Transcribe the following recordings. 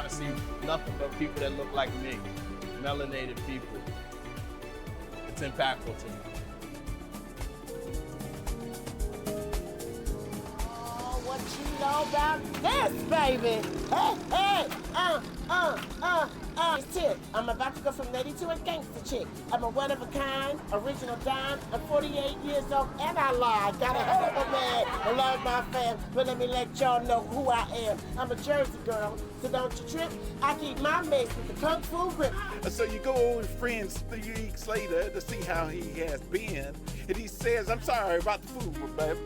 to see nothing but people that look like me, melanated people. It's impactful to me. Oh, what you know about this, baby? Hey, it's Tip. I'm about to go from lady to a gangster chick. I'm a one-of-a-kind, original dime. I'm 48 years old, and I lie. Got a hell of a man. I love my fam, but let me let y'all know who I am. I'm a Jersey girl, so don't you trip. I keep my mace with the kung fu grip. So you go over with friends 3 weeks later to see how he has been, and he says, "I'm sorry about the food, but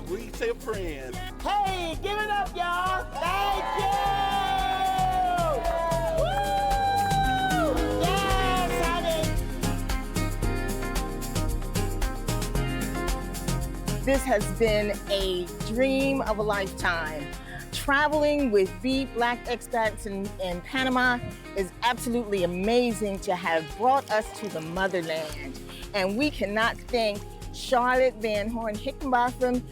we still friends." Hey, give it up, y'all. Thank you. Woo! Yes, honey. This has been a dream of a lifetime. Traveling with BEIP Black Expats in Panama is absolutely amazing to have brought us to the motherland. And we cannot thank Charlotte Van Horn Hickenbotham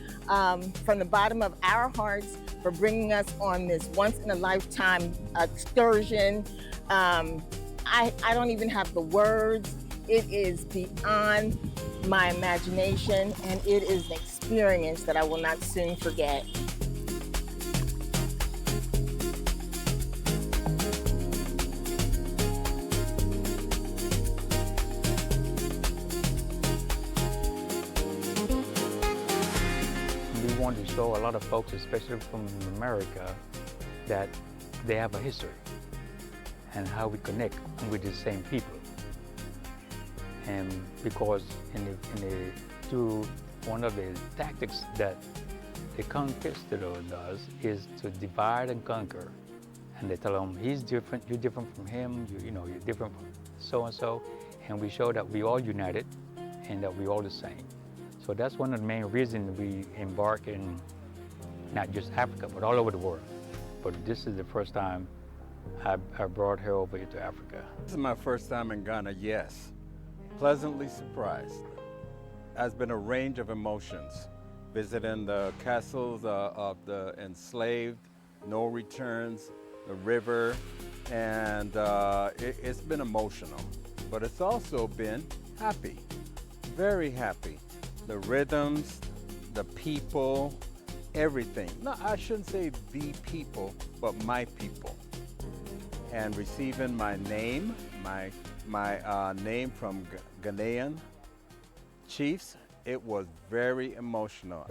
from the bottom of our hearts for bringing us on this once-in-a-lifetime excursion. I don't even have the words. It is beyond my imagination, and it is an experience that I will not soon forget. We want to show a lot of folks, especially from America, that they have a history and how we connect with the same people. And because one of the tactics that the conquistador does is to divide and conquer. And they tell him, he's different, you're different from him, you're different from so-and-so. And we show that we all united and that we all the same. So that's one of the main reasons we embark in not just Africa, but all over the world. But this is the first time I brought her over here to Africa. This is my first time in Ghana, yes. Pleasantly surprised. Has been a range of emotions. Visiting the castles of the enslaved, no returns, the river, and it's been emotional. But it's also been happy, very happy. The rhythms, the people, everything. No, I shouldn't say the people, but my people. And receiving my name, my name from Ghanaian chiefs, it was very emotional.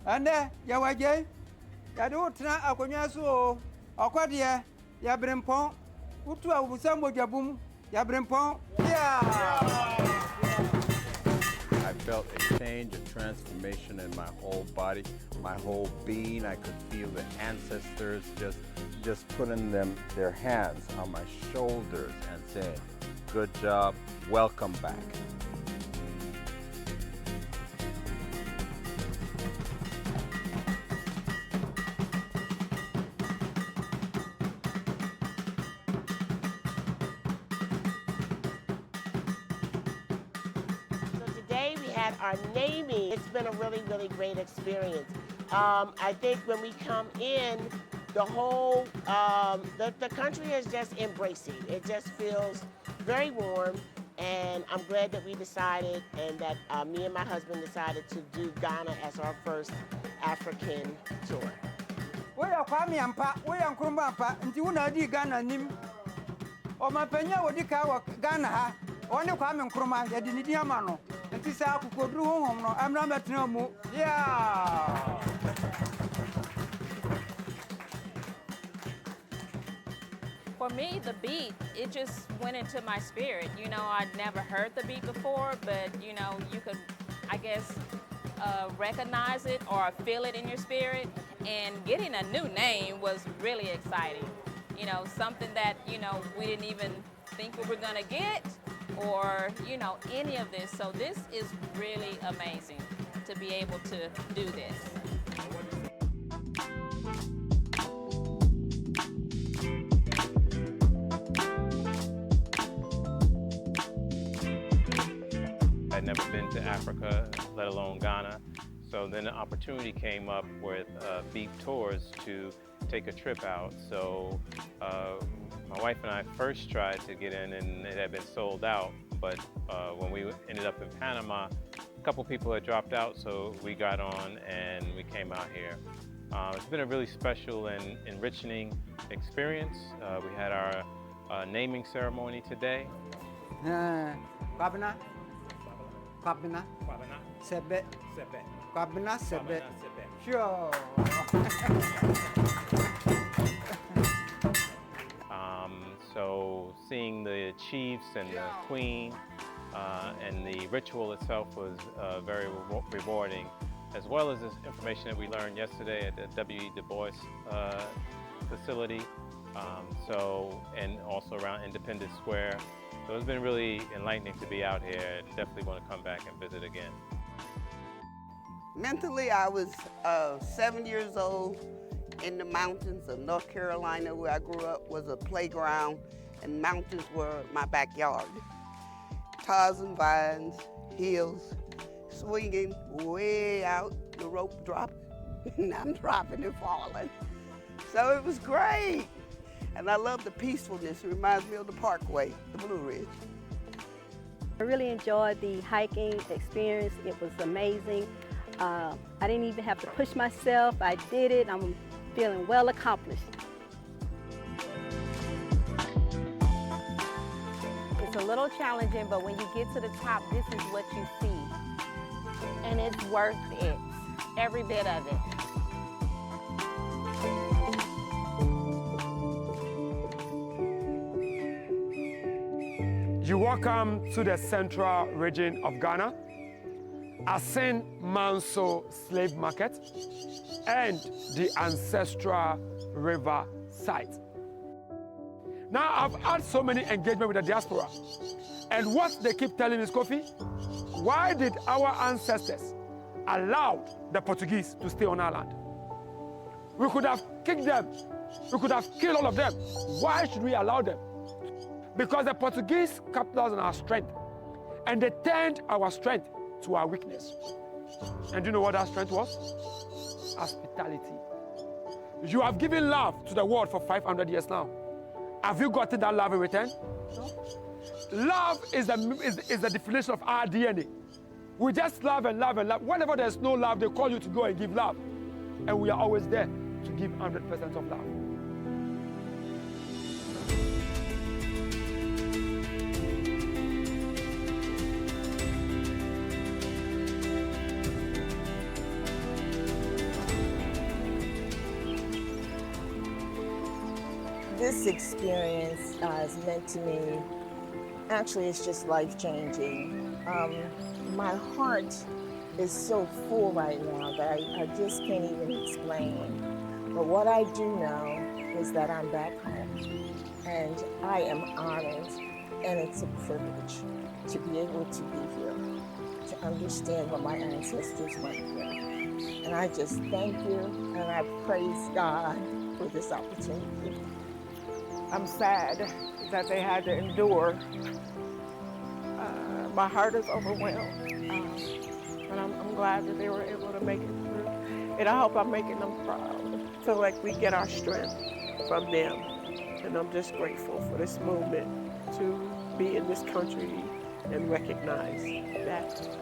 And Yawaje, Yadu Tna Akonyasu, Okwadia, Yabrimpon, Utu Abusambo Jabum, Yabrimpon, yeah! I felt a change, a transformation in my whole body, my whole being. I could feel the ancestors just putting their hands on my shoulders and saying, "Good job, welcome back." Our naming, it's been a really, really great experience. I think when we come in, the whole, the country is just embracing. It just feels very warm, and I'm glad that we decided, and that me and my husband decided to do Ghana as our first African tour. We are Kwame Ampa, we are Nkrumah Ampa, nti una di Ghana nim. O mapenya wodi ka Ghana ha, oni Kwame Nkrumah ya di ni amano. Yeah. For me, the beat, it just went into my spirit. You know, I'd never heard the beat before, but you know, you could, I guess, recognize it or feel it in your spirit. And getting a new name was really exciting. You know, something that, you know, we didn't even think we were gonna get, or, you know, any of this. So this is really amazing to be able to do this. I'd never been to Africa, let alone Ghana. So then the opportunity came up with BEIP Tours to take a trip out. So my wife and I first tried to get in, and it had been sold out. But when we ended up in Panama, a couple people had dropped out, so we got on and we came out here. It's been a really special and enriching experience. We had our naming ceremony today. Kwabena, Kwabena, Sebe, Kwabena, Sebe. Sure. So seeing the chiefs and the queen and the ritual itself was very rewarding, as well as this information that we learned yesterday at the W.E. Du Bois facility, and also around Independence Square. So it's been really enlightening to be out here. Definitely want to come back and visit again. Mentally, I was 7 years old in the mountains of North Carolina, where I grew up, was a playground, and mountains were my backyard. Tarzan vines, hills, swinging way out, the rope dropped, and I'm dropping and falling. So it was great. And I love the peacefulness. It reminds me of the Parkway, the Blue Ridge. I really enjoyed the hiking experience. It was amazing. I didn't even have to push myself. I did it. I'm feeling well accomplished. It's a little challenging, but when you get to the top, this is what you see. And it's worth it, every bit of it. You're welcome to the central region of Ghana, Asin Manso Slave Market, and the ancestral river site. Now, I've had so many engagement with the diaspora, and what they keep telling me is, Kofi, why did our ancestors allow the Portuguese to stay on our land? We could have kicked them. We could have killed all of them. Why should we allow them? Because the Portuguese capitalized on our strength, and they turned our strength to our weakness. And do you know what that strength was? Hospitality. You have given love to the world for 500 years now. Have you gotten that love in return? No. Love is the definition of our DNA. We just love and love and love. Whenever there's no love, they call you to go and give love. And we are always there to give 100% of love. This experience has meant to me, actually it's just life-changing. My heart is so full right now that I just can't even explain. But what I do know is that I'm back home, and I am honored, and it's a privilege to be able to be here, to understand what my ancestors went through. And I just thank you, and I praise God for this opportunity. I'm sad that they had to endure. My heart is overwhelmed, but I'm glad that they were able to make it through. And I hope I'm making them proud. I feel like we get our strength from them. And I'm just grateful for this movement to be in this country and recognize that.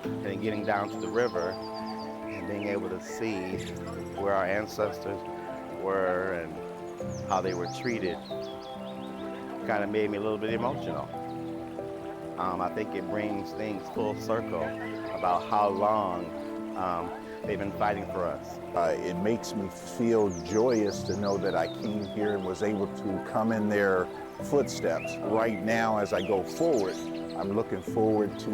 And getting down to the river and being able to see where our ancestors were and how they were treated kind of made me a little bit emotional. I think it brings things full circle about how long they've been fighting for us. It makes me feel joyous to know that I came here and was able to come in their footsteps. Right now, as I go forward, I'm looking forward to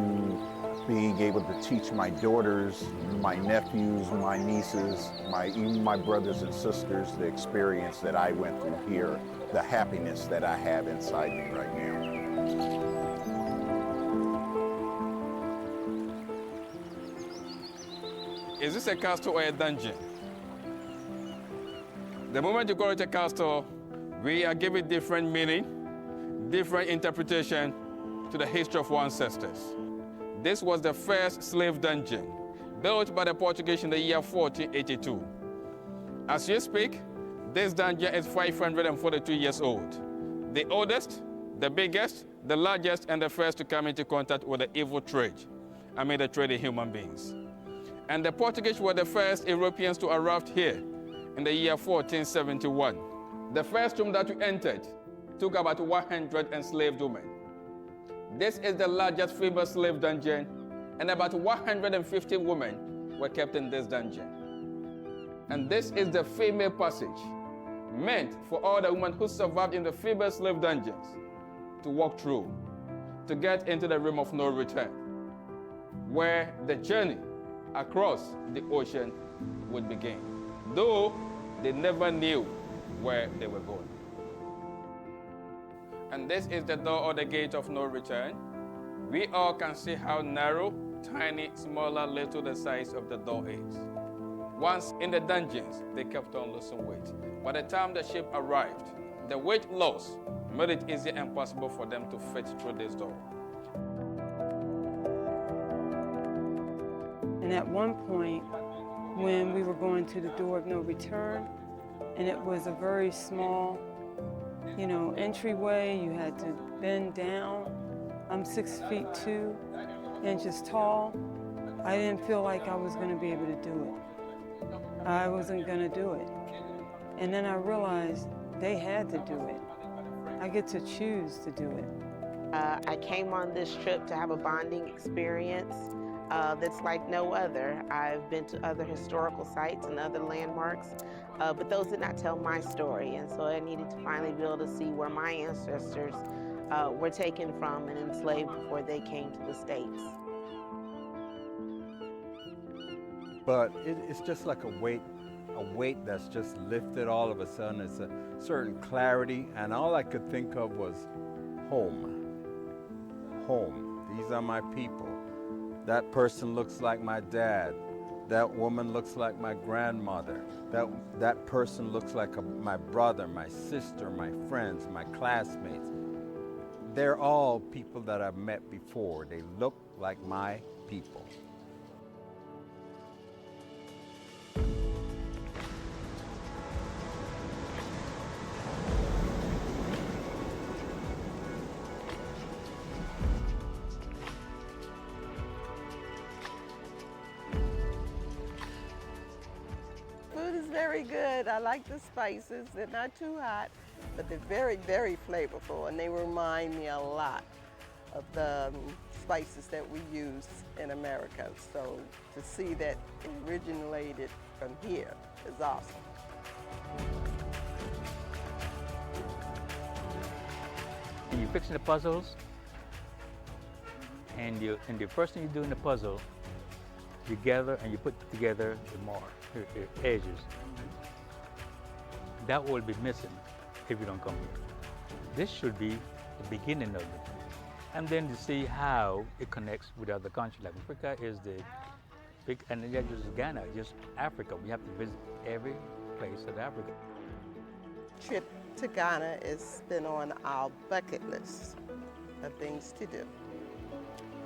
being able to teach my daughters, my nephews, my nieces, even my brothers and sisters the experience that I went through here, the happiness that I have inside me right now. Is this a castle or a dungeon? The moment you call it a castle, we are giving different meaning, different interpretation to the history of our ancestors. This was the first slave dungeon, built by the Portuguese in the year 1482. As you speak, this dungeon is 542 years old. The oldest, the biggest, the largest, and the first to come into contact with the evil trade. The trade in human beings. And the Portuguese were the first Europeans to arrive here in the year 1471. The first room that we entered took about 100 enslaved women. This is the largest female slave dungeon, and about 150 women were kept in this dungeon. And this is the female passage, meant for all the women who survived in the female slave dungeons to walk through, to get into the room of no return, where the journey across the ocean would begin, though they never knew where they were going. And this is the door or the gate of no return. We all can see how narrow, tiny, smaller, little the size of the door is. Once in the dungeons, they kept on losing weight. By the time the ship arrived, the weight loss made it easy and possible for them to fit through this door. And at one point, when we were going to the door of no return, and it was a very small, entryway, you had to bend down. I'm 6'2" tall. I didn't feel like I was going to be able to do it. I wasn't going to do it. And then I realized they had to do it. I get to choose to do it. I came on this trip to have a bonding experience that's like no other. I've been to other historical sites and other landmarks, but those did not tell my story. And so I needed to finally be able to see where my ancestors were taken from and enslaved before they came to the States. But it's just like a weight that's just lifted all of a sudden. It's a certain clarity, and all I could think of was home. Home. These are my people. That person looks like my dad. That woman looks like my grandmother. That person looks like my brother, my sister, my friends, my classmates. They're all people that I've met before. They look like my people. Very good. I like the spices. They're not too hot, but they're very, very flavorful, and they remind me a lot of the spices that we use in America. So to see that it originated from here is awesome. And you're fixing the puzzles, and the first thing you do in the puzzle, you gather and you put together the mark, your edges. That will be missing if you don't come here. This should be the beginning of it. And then to see how it connects with other countries. Like Africa is the big, and then just Ghana, just Africa. We have to visit every place of Africa. Trip to Ghana has been on our bucket list of things to do.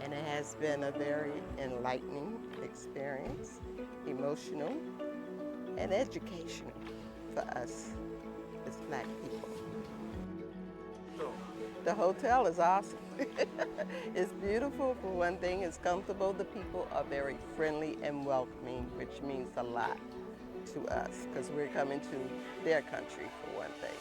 And it has been a very enlightening experience, emotional and educational for us as Black people. The hotel is awesome. It's beautiful for one thing, it's comfortable. The people are very friendly and welcoming, which means a lot to us because we're coming to their country for one thing.